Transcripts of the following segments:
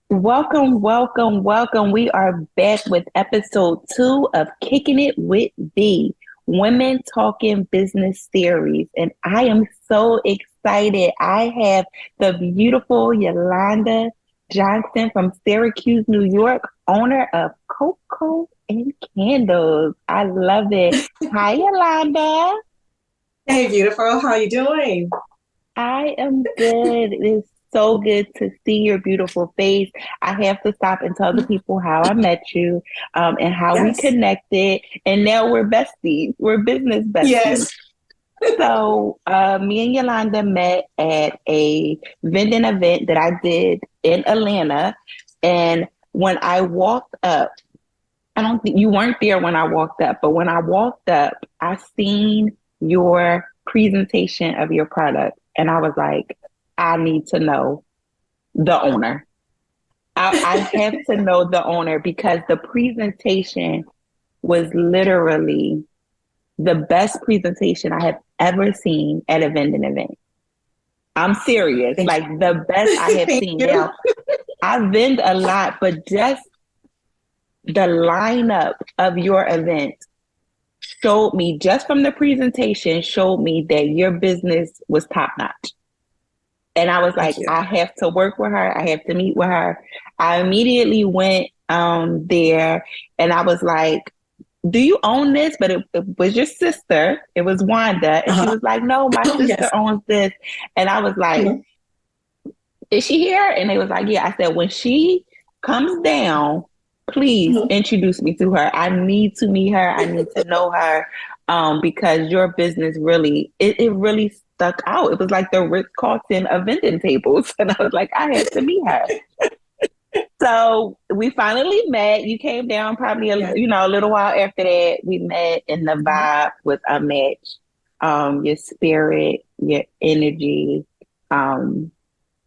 Welcome, welcome, welcome. We are back with episode 2 of Kicking It Wit Vee, Women Talking Business Series. And I am so excited. I have the beautiful Yolanda Johnson from Syracuse, New York, owner of Coco and Candles. I love it. Hi, Yolanda. Hey, beautiful. How you doing? I am good. It is so good to see your beautiful face. I have to stop and tell the people how I met you, and how we Yes. connected. And now we're besties. We're business besties. Yes. So, me and Yolanda met at a vending event that I did in Atlanta. And when I walked up, I don't think you weren't there when I walked up, but when I walked up, I seen your presentation of your product, and I was like, I need to know the owner. I have to know the owner because the presentation was literally the best presentation I have ever seen at a vending event. I'm serious, Thank like the best I you. have Thank seen. you. Now, I vend a lot, but just the lineup of your event showed me, just from the presentation, showed me that your business was top notch. And I was Thank like, you. I have to work with her. I have to meet with her. I immediately went there, and I was like, do you own this? But it was your sister. It was Wanda. And she Uh-huh. was like, no, my Oh, sister yes. owns this. And I was like, Mhm. is she here? And they was like, yeah. I said, when she comes down, please Mhm. introduce me to her. I need to meet her. I need to know her, because your business really, it really stuck out. It was like the Ritz Carlton of vending tables. And I was like, I had to meet her. So we finally met. You came down probably Yes. a little while after that. We met, and the Mhm. vibe was a match. Your spirit, your energy. Um,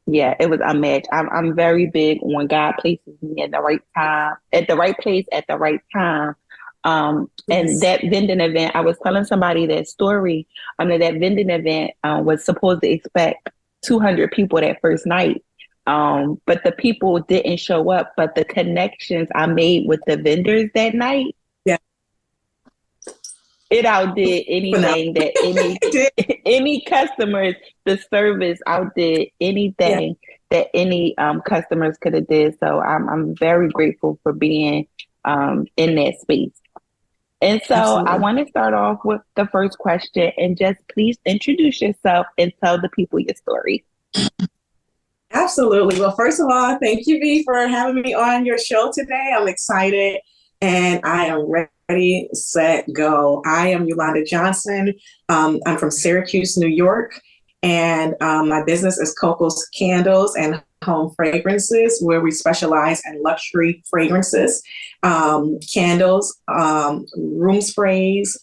yeah, it was a match. I'm very big on God places me at the right time, at the right place, at the right time. And Yes. that vending event, I was telling somebody that story. That vending event was supposed to expect 200 people that first night. But the people didn't show up. But the connections I made with the vendors that night, Yeah. it outdid For now. anything that I did. any customers, the service outdid Yeah. anything that any customers could have did. So I'm very grateful for being in that space. And so I Absolutely. want to start off with the first question, and just please introduce yourself and tell the people your story. Absolutely. Well, first of all, thank you, V, for having me on your show today. I'm excited and I am ready, set, go. I am Yolanda Johnson. I'm from Syracuse, New York, and my business is Coco's Candles and Home Fragrances, where we specialize in luxury fragrances, candles, room sprays.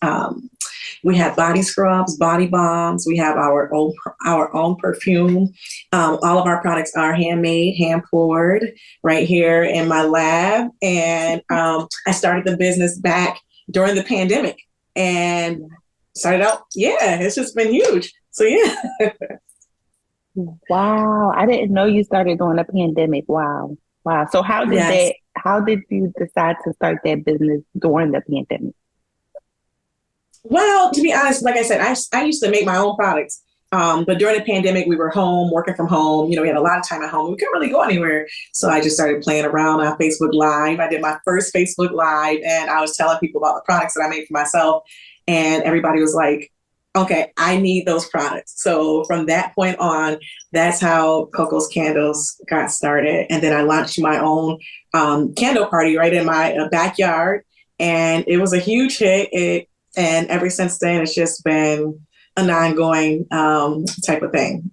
We have body scrubs, body bombs. We have our own perfume. All of our products are handmade, hand poured, right here in my lab. And I started the business back during the pandemic, and started out. Yeah, it's just been huge. So yeah. Wow, I didn't know you started during the pandemic. Wow. Wow. So Yes. how did you decide to start that business during the pandemic? Well, to be honest, like I said, I used to make my own products. But during the pandemic, we were home, working from home. We had a lot of time at home. We couldn't really go anywhere. So I just started playing around on Facebook Live. I did my first Facebook Live, and I was telling people about the products that I made for myself. And everybody was like, okay, I need those products. So from that point on, that's how Coco's Candles got started. And then I launched my own candle party right in my backyard. And it was a huge hit. And ever since then, it's just been an ongoing type of thing.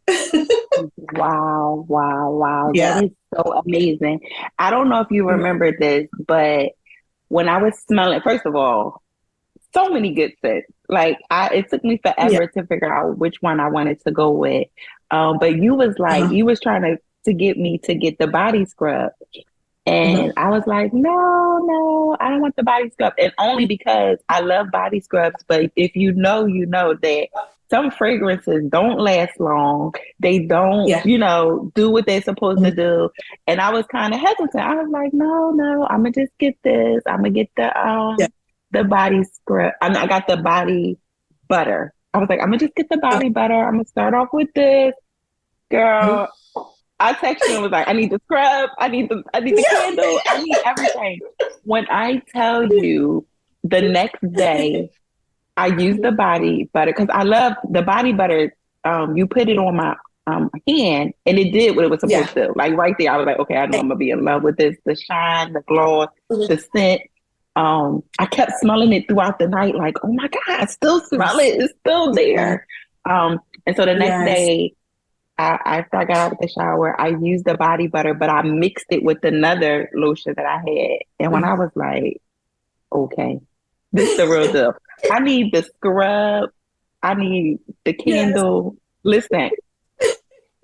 Wow, wow, wow. That Yeah. is so amazing. I don't know if you remember this, but when I was smelling, first of all, so many good scents. Like it took me Yeah. forever to figure out which one I wanted to go with. But you was like, Uh-huh. you was trying to get me to get the body scrub. And Uh-huh. I was like, no, no, I don't want the body scrub. And only because I love body scrubs. But if you know that some fragrances don't last long. They don't, Yeah. do what they're supposed to Mhm. do. And I was kind of hesitant. I was like, no, I'm gonna just get this. I'm gonna get Yeah. the body scrub. I mean, I got the body butter. I was like, I'm gonna just get the Okay. body butter. I'm gonna start off with this. Mhm. Girl, I texted you and was like, I need the scrub, I need the candle, I need everything. When I tell you the next day I used the body butter because I love the body butter. You put it on my hand and it did what it was Yeah. supposed to. Like right there, I was like, okay, I know I'm gonna be in love with this. The shine, the gloss, Mhm. the scent. I kept smelling it throughout the night, like, oh my God, I still smell Yes. it. It's still Yeah. there. And so the next Yes. day, after I got out of the shower, I used the body butter, but I mixed it with another lotion that I had. And when Mhm. I was like, okay, this is the real deal. I need the scrub. I need the Yes. candle. Listen,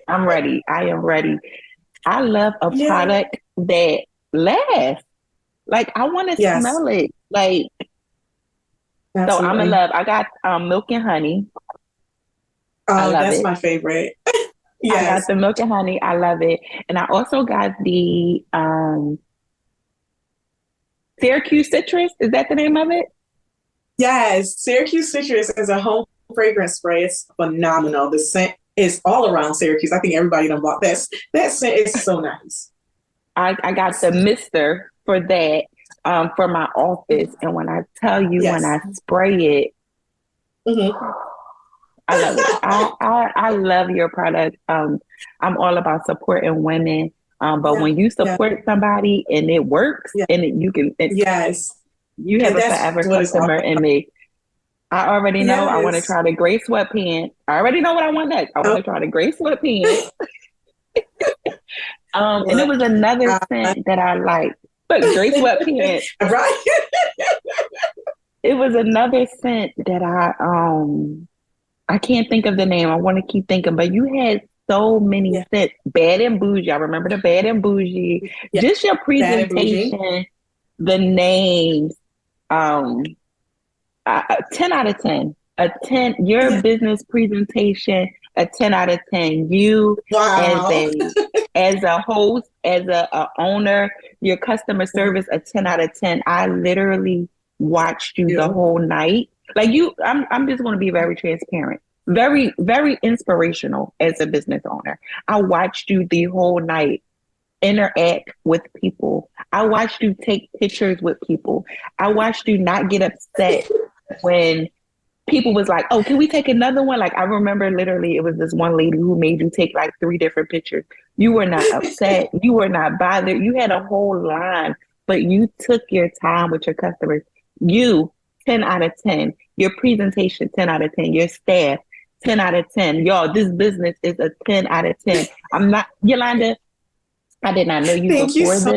I'm ready. I am ready. I love a Yeah. product that lasts. Like I want to Yes. smell it. Like so, I'm in Absolutely. love. I got milk and honey. I Oh, love that's it. my favorite. I got Yes. the milk and honey. I love it. And I also got the Syracuse citrus. Is that the name of it? Yes. Syracuse Citrus is a home fragrance spray. It's phenomenal. The scent is all around Syracuse. I think everybody done bought this. That scent is so nice. I got the mister for that for my office. And when I tell you, when Yes. I spray it, Mhm. I love it. I love your product. I'm all about supporting women. But Yeah. when you Yeah. support somebody and it works Yeah. and Yes. you have And a that's forever what it's all customer about. in me. I already know I want to Yes. try the gray sweatpants. I already know what I want next. I want Oh, to try the gray sweatpants. And it look. was another Uh, scent that I liked. Look, gray sweatpants. right? It was another scent that I can't think of the name. I want to keep thinking, but you had so many Yeah. scents. Bad and bougie. I remember the bad and bougie. Yeah. Just your Bad and bougie. presentation, the names. Um, 10 out of 10. A 10, your Yeah. business presentation, a 10 out of 10. You as Wow. a host, as a owner, your customer Mhm. service, a 10 out of 10. I literally watched you the You. whole night. Like I'm just going to be very transparent. Very, very inspirational as a business owner. I watched you the whole night interact with people. I watched you take pictures with people. I watched you not get upset when people was like, "Oh, can we take another one?" Like I remember literally it was this one lady who made you take like three different pictures. You were not upset. You were not bothered. You had a whole line, but you took your time with your customers. You 10 out of 10. Your presentation 10 out of 10. Your staff 10 out of 10. Y'all, this business is a 10 out of 10. I'm not Yolanda, I did not know you Thank you before so.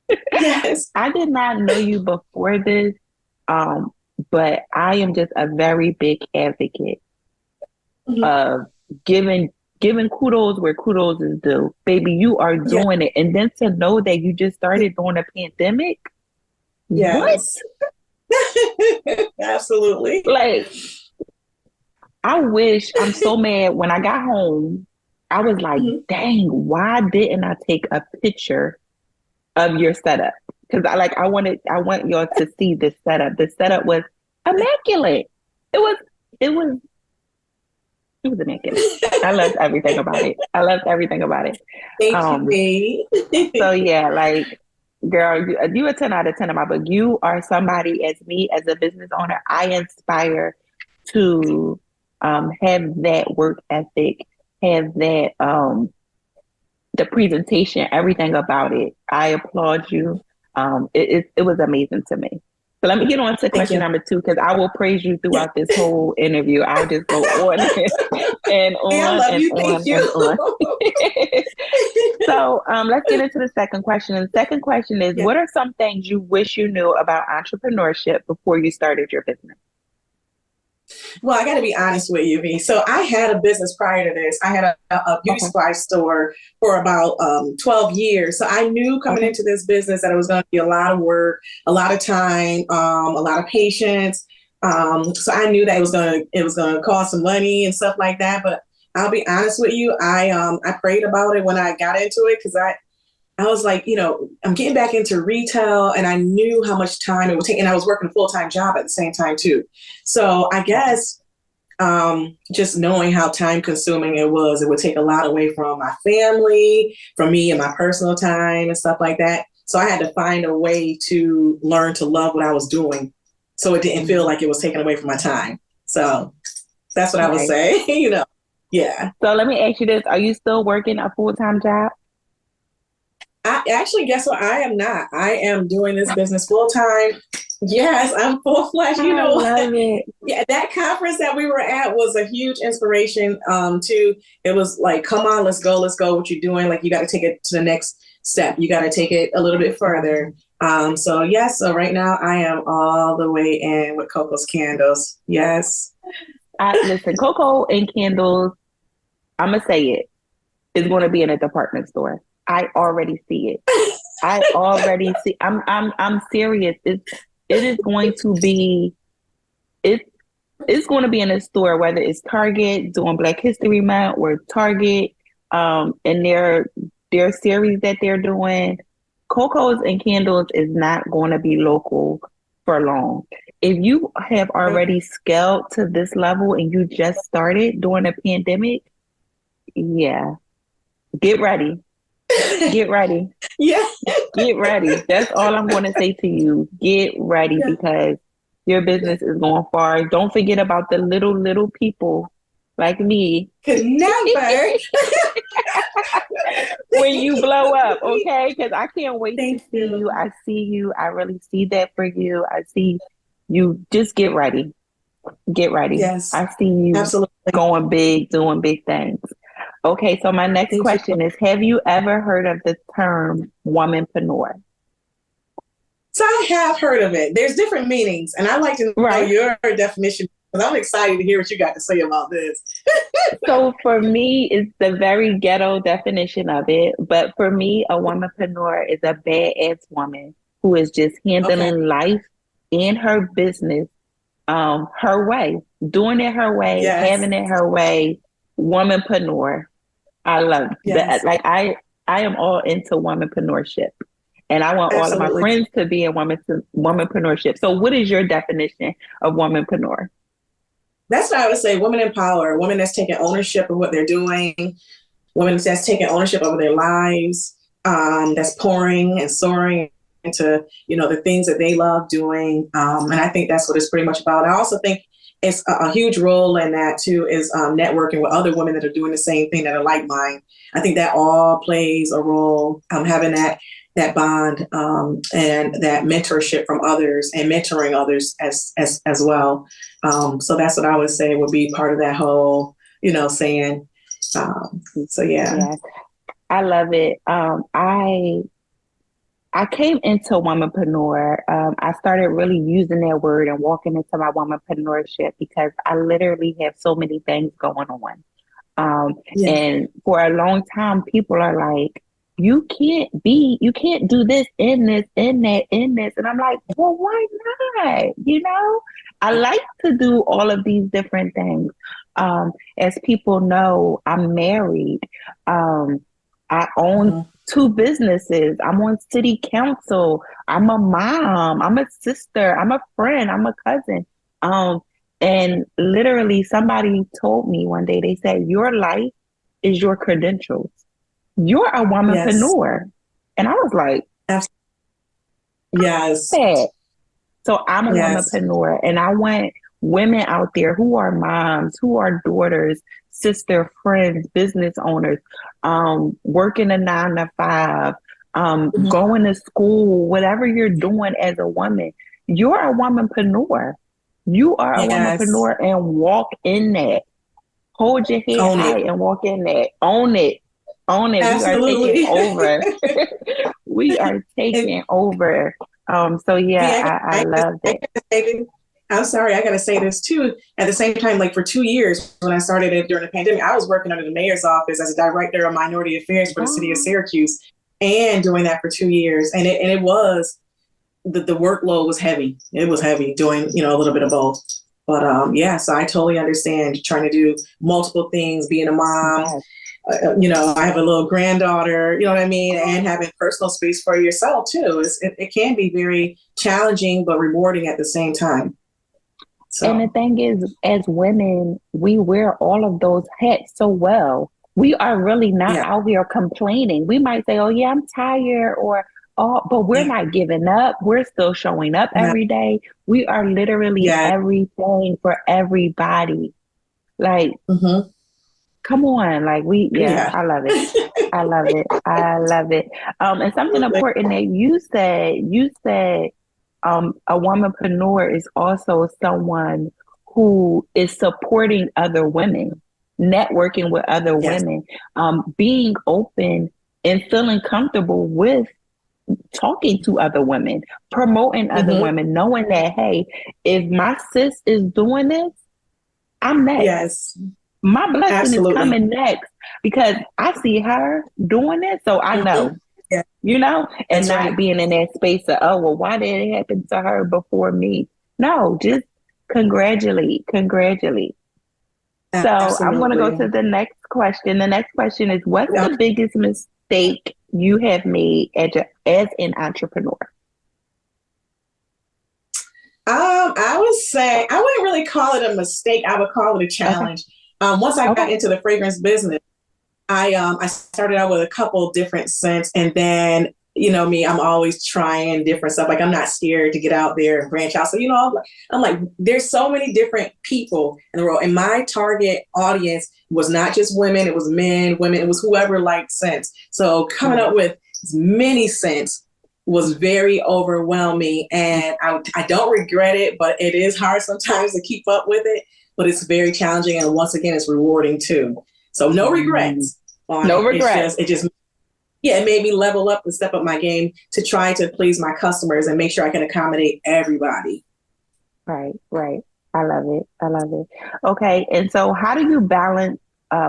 this. Yes. I did not know you before this. Um, but I am just a very big advocate Mhm. of giving giving kudos where kudos is due. Baby, you are Yeah. doing it. And then to know that you just started during a pandemic, what? Yes. Absolutely. Like, I wish I'm so mad when I got home, I was like, Mhm. dang, why didn't I take a picture of your setup? Because I want y'all to see this setup. The setup was immaculate. It was it was it was immaculate. I loved everything about it. I loved everything about it. Thank you, Um, B. so yeah, like girl, you a 10 out of 10 in my book. You are somebody as me as a business owner, I inspire to have that work ethic, have that the presentation, everything about it. I applaud you. It was amazing to me. So let me get on to Thank question you. number two because I will praise you Yeah. throughout this whole interview. I'll just go on and Hey, I on love and you. Thank on and you. on. So let's get into the second question. And the second question is, Yeah. what are some things you wish you knew about entrepreneurship before you started your business? Well, I got to be honest with you, V. So I had a business prior to this. I had a beauty Okay. supply store for about 12 years. So I knew coming Okay. into this business that it was going to be a lot of work, a lot of time, a lot of patience. So I knew that it was gonna cost some money and stuff like that. But I'll be honest with you, I prayed about it when I got into it because I was like, I'm getting back into retail and I knew how much time it would take. And I was working a full-time job at the same time too. So I guess just knowing how time consuming it would take a lot away from my family, from me and my personal time and stuff like that. So I had to find a way to learn to love what I was doing so it didn't feel like it was taken away from my time. So that's what I would say, Yeah. So let me ask you this. Are you still working a full-time job? I actually, guess what? I am not. I am doing this business full time. Yes, I'm full fledged. I love it. Yeah, that conference that we were at was a huge inspiration. Too. It was like, come on, let's go. What you're doing? Like, you got to take it to the next step. You got to take it a little bit further. So yes, so right now I am all the way in with Coco's Candles. Yes. Listen, Coco and Candles. I'm gonna say it. Is going to be in a department store. I already see it. I already see. I'm serious. It is going to be. It's going to be in a store, whether it's Target doing Black History Month or Target, and their series that they're doing. Cocos and Candles is not going to be local for long. If you have already scaled to this level and you just started during a pandemic, yeah, get ready. Get ready. Yeah. Get ready. That's all I'm going to say to you. Get ready because your business is going far. Don't forget about the little people like me. Could never. When you blow up, okay? Because I can't wait to see you. I see you. I really see that for you. I see you. Just get ready. Get ready. Yes. I see you going big, doing big things. Okay, so my next question is, have you ever heard of the term womanpreneur? So I have heard of it. There's different meanings, and I'd like to know your definition, because I'm excited to hear what you got to say about this. So for me, it's the very ghetto definition of it. But for me, a womanpreneur is a badass woman who is just handling life and her business her way, doing it her way, having it her way. Womanpreneur. I love that. Like I am all into womanpreneurship, and I want all of my friends to be in womanpreneurship. So, what is your definition of womanpreneur? That's what I would say. Women in power. Women that's taking ownership of what they're doing. Women that's taking ownership over their lives. That's pouring and soaring into the things that they love doing. And I think that's what it's pretty much about. I also think it's a huge role in that too is networking with other women that are doing the same thing that are like mine. I think that all plays a role, having that bond and that mentorship from others and mentoring others as well. So that's what I would say would be part of that whole, saying. So yeah. I love it. I came into womanpreneur. I started really using that word and walking into my womanpreneurship because I literally have so many things going on. And for a long time, people are like, you can't do this in this, in that, in this. And I'm like, well, why not? I like to do all of these different things. As people know, I'm married. I own 2 businesses. I'm on city council. I'm a mom. I'm a sister. I'm a friend. I'm a cousin. And literally somebody told me one day, they said, your life is your credentials. You're a womanpreneur. Yes. And I was like, yes. So I'm a womanpreneur, and I want women out there who are moms, who are daughters, sister, friends, business owners, working a 9 to 5, going to school, whatever you're doing as a woman, you're a womanpreneur. You are a womanpreneur, and walk in that. Hold your head high and walk in that. Own it. Own it. Absolutely. We are taking over. We are taking over. So I love that. I'm sorry, I got to say this too. At the same time, like for 2 years, when I started it during the pandemic, I was working under the mayor's office as a director of minority affairs for the city of Syracuse, and doing that for 2 years. And it was the workload was heavy. It was heavy doing, a little bit of both. But yeah, so I totally understand trying to do multiple things, being a mom. Yes. I have a little granddaughter, you know what I mean? And having personal space for yourself too. It can be very challenging, but rewarding at the same time. And the So, thing is, as women, we wear all of those hats so well. We are really not yeah, out here complaining. We might say, oh, yeah, I'm tired, or, oh, but we're yeah, not giving up. We're still showing up no, every day. We are literally yeah, everything for everybody. Like, hmm come on. Like, yeah, yeah, I love it. I love it. I love it. And something absolutely. important that you said, a womanpreneur is also someone who is supporting other women, networking with other Yes. women, being open and feeling comfortable with talking to other women, promoting other hmm women, knowing that, hey, if my sis is doing this, I'm next. Yes, My blessing is absolutely. coming next because I see her doing it. So I hmm know, Yeah, and that's not right. being in that space of, oh, well, why did it happen to her before me? No, just congratulate, congratulate. So I'm going to go to Absolutely. the next question. The next question is, what's the Okay. biggest mistake you have made as an entrepreneur? I would say I wouldn't really call it a mistake. I would call it a Okay. challenge. Once I got Okay. into the fragrance business, I started out with a couple different scents, and then me, I'm always trying different stuff. Like I'm not scared to get out there and branch out. So I'm like, there's so many different people in the world, and my target audience was not just women; it was men, women, it was whoever liked scents. So coming Right. up with as many scents was very overwhelming, and I don't regret it, but it is hard sometimes to keep up with it. But it's very challenging, and once again, it's rewarding too. So no Mm, regrets on no it. regret. Yeah, it made me level up and step up my game to try to please my customers and make sure I can accommodate everybody. Right, right. I love it. I love it. Okay. And so how do you balance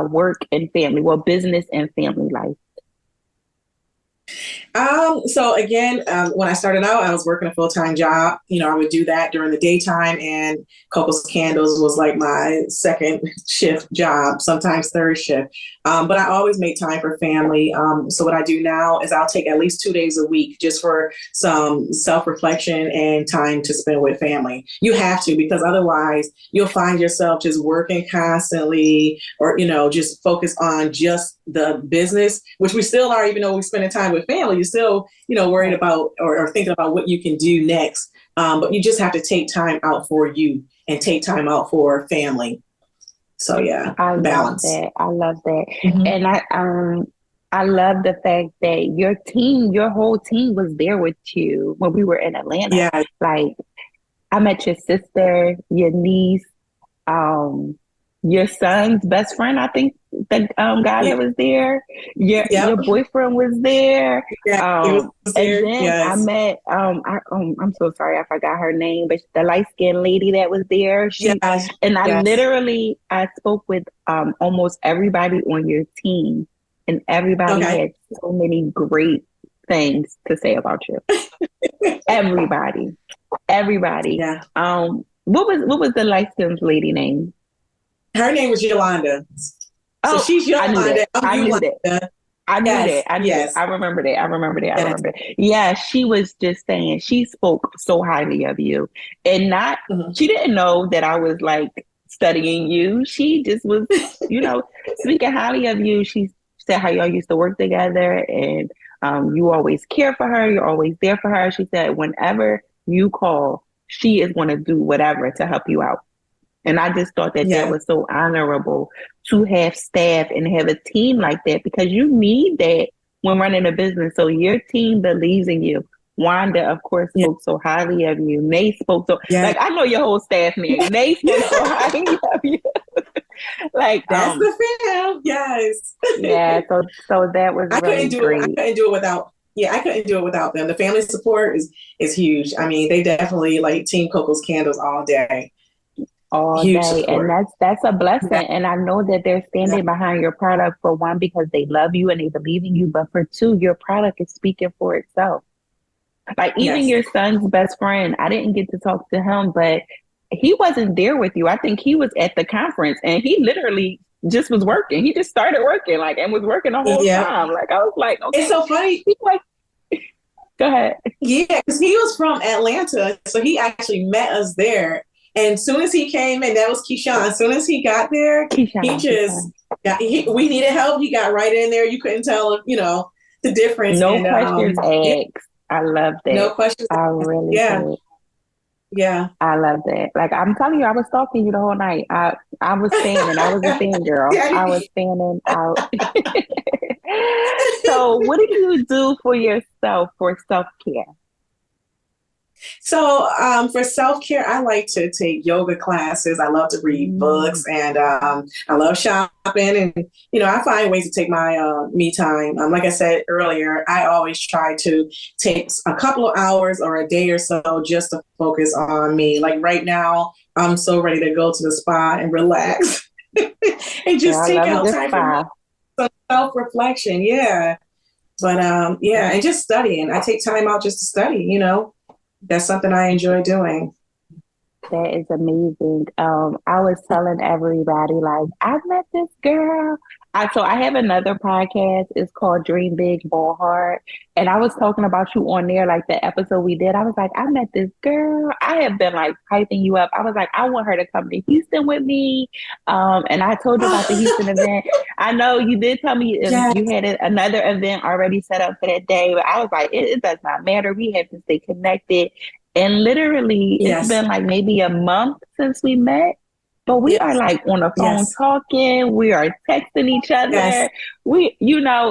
work and family? Well, business and family life. So again, when I started out, I was working a full-time job. I would do that during the daytime, and Coco's Candles was like my second shift job, sometimes third shift. But I always make time for family. So what I do now is I'll take at least 2 days a week just for some self-reflection and time to spend with family. You have to, because otherwise you'll find yourself just working constantly, or just focus on just the business, which we still are, even though we're spending time with family. You're still, worried Right. about or thinking about what you can do next. But you just have to take time out for you and take time out for family. So yeah, I love balance. that. I love that. hmm And I love the fact that your whole team was there with you when we were in Atlanta. Yeah, Like I met your sister, your niece, um, your son's best friend, I think the guy yeah, that was there, your yep, boyfriend was there. yeah. He was And there. then I Yes, met I'm so sorry I forgot her name, but the light skinned lady that was there. yes, And yes. I spoke with almost everybody on your team, and everybody Okay. had so many great things to say about you. Everybody. Everybody. Yeah. What was the light skinned lady name? Her name was Yolanda. So Oh, she's I knew that. Yolanda. I'm I knew that. Yolanda. I knew Yes, that. I knew that. yes, I remember that. I remember that. I yes. remember that. Yeah, she was just saying she spoke so highly of you. And not Mhm. she didn't know that I was like studying you. She just was, speaking highly of you. She said how y'all used to work together, and you always care for her, you're always there for her. She said whenever you call, she is going to do whatever to help you out. And I just thought that that Yes, was so honorable to have staff and have a team like that, because you need that when running a business. So your team believes in you. Wanda, of course, yeah, spoke so highly of you. Nate spoke so, yeah. like, I know your whole staff name. Nate spoke so highly of you. like, That's the fam. Yes. yeah, so that was I couldn't really do it. I great. couldn't do it without. Yeah, I couldn't do it without them. The family support is huge. I mean, they definitely like Team Coco's Candles all day. All Huge day, and support. that's a Yeah, blessing. And I know that they're yeah, standing behind your product, for one, because they love you and they believe in you, but for two, your product is speaking for itself. Like even Yes. your son's best friend, I didn't get to talk to him, but he wasn't there with you. I think he was at the conference and he literally just was working. He just started working like and was working the whole Yeah. time. Like I was like, It's okay. so funny. He's like, go ahead. Yeah, because he was from Atlanta, so he actually met us there. And as soon as he came in, that was Keyshawn. As soon as he got there, he Keyshawn, just Keyshawn. we needed help. He got right in there. You couldn't tell, the difference. No And questions yeah, asked. I love no that. questions. I really Yeah, did. yeah. I love that. Like I'm telling you, I was stalking you the whole night. I was fanning. I was a fangirl. Yeah. I was fanning out. So, what do you do for yourself for self care? So, for self care, I like to take yoga classes. I love to read books, Mm. and I love shopping. And I find ways to take my me time. Like I said earlier, I always try to take a couple of hours or a day or so just to focus on me. Like right now, I'm so ready to go to the spa and relax, and Yeah, just I take love a out good time for me, spa. some self reflection. Yeah, but yeah, and just studying. I take time out just to study. That's something I enjoy doing. That is amazing. I was telling everybody like I met this girl. I have another podcast. It's called Dream Big, Ball Hard, and I was talking about you on there. Like the episode we did, I was like, I met this girl. I have been like hyping you up. I was like, I want her to come to Houston with me. And I told you about the Houston event. I know you did tell me Yes, you had another event already set up for that day, but I was like, it does not matter. We have to stay connected. And literally, it's yes, been like maybe a month since we met, but we are yes, like on the phone yes, talking. We are texting each yes, other.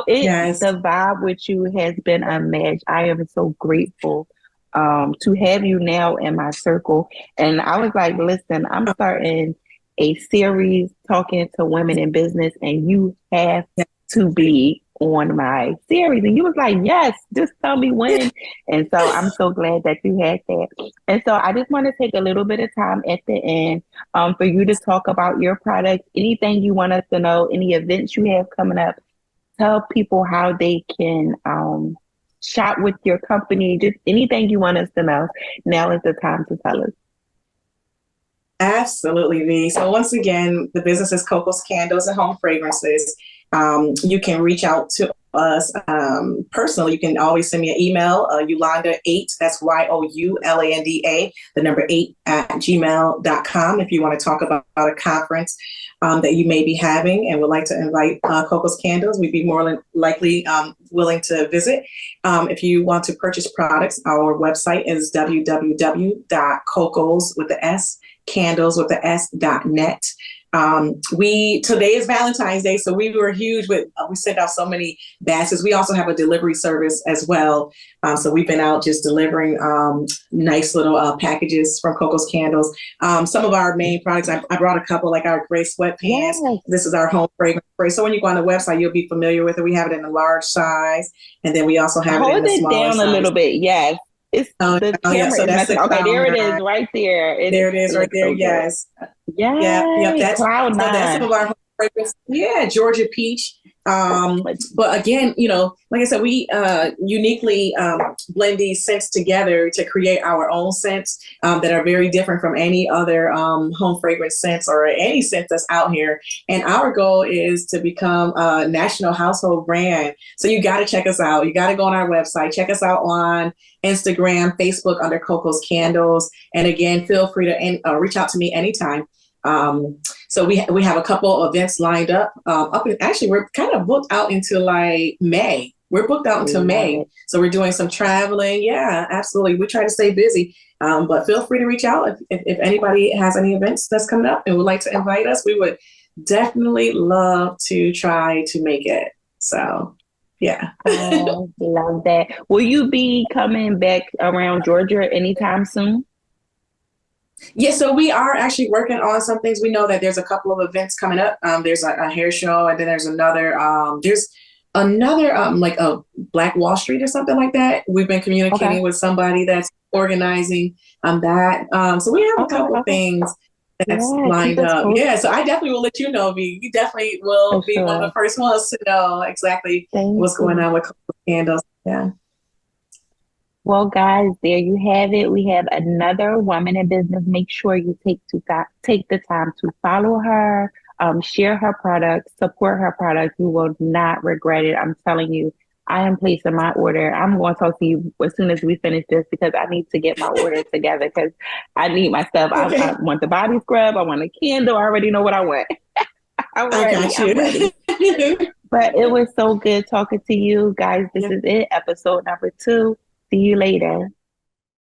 yes. The vibe with you has been unmatched. I am so grateful to have you now in my circle. And I was like, listen, I'm Oh, starting a series talking to women in business, and you have yeah. to be on my series. And you was like, yes, just tell me when. And so I'm so glad that you had that. And so I just want to take a little bit of time at the end for you to talk about your products, anything you want us to know, any events you have coming up. Tell people how they can shop with your company, just anything you want us to know. Now is the time to tell us. Absolutely, V. So once again, the business is Coco's Candles and Home Fragrances. You can reach out to us personally. You can always send me an email, Yolanda8, that's Youlanda, the number 8 at gmail.com if you want to talk about a conference that you may be having and would like to invite Coco's Candles. We'd be more than likely willing to visit. If you want to purchase products, our website is www.cocos with the S candles with the s.net. Today is Valentine's Day, so we were huge with we sent out so many baskets. We also have a delivery service as well, so we've been out just delivering nice little packages from Coco's Candles. Some of our main products, I brought a couple, like our gray sweatpants. Yes. This is our home fragrance spray. So when you go on the website, you'll be familiar with it. We have it in a large size, and then we also have it in Hold the it smaller down a size. little bit. Yes. It's the Yeah, camera so is that's messing. the Okay, there Cloud it is Nine. right there. There it It is right looks there. so good. Yes. Yep. Yay, That's Cloud some Nine. of our home fragrance. Yeah, Georgia peach. But again, like I said, we uniquely blend these scents together to create our own scents that are very different from any other home fragrance scents or any scent that's out here. And our goal is to become a national household brand. So you got to check us out. You got to go on our website. Check us out on Instagram, Facebook under Coco's Candles. And again, feel free to reach out to me anytime. So we have a couple of events lined up. Actually, we're kind of booked out until like May. We're booked out until May. So we're doing some traveling. Yeah, absolutely. We try to stay busy. But feel free to reach out if anybody has any events that's coming up and would like to invite us. We would definitely love to try to make it. So yeah. Oh, love that. Will you be coming back around Georgia anytime soon? Yeah, so we are actually working on some things. We know that there's a couple of events coming up. There's a hair show, and then there's another like a Black Wall Street or something like that. We've been Okay. communicating with somebody that's organizing that. So we have a Okay. couple of Okay. things that's Yeah, keep lined us up. posted Yeah, so I definitely will let you know, V. You definitely for will be one of the sure. first ones to know exactly Thank what's going you. on with Cocoa Candles. Yeah. Well, guys, there you have it. We have another woman in business. Make sure you take the time to follow her, share her products, support her products. You will not regret it. I'm telling you. I am placing my order. I'm going to talk to you as soon as we finish this because I need to get my order together because I need my stuff. I Okay, want the body scrub. I want a candle. I already know what I want. I'm I ready. got I'm you. ready. But it was so good talking to you guys. This Yeah. is it, episode number 2. See you later.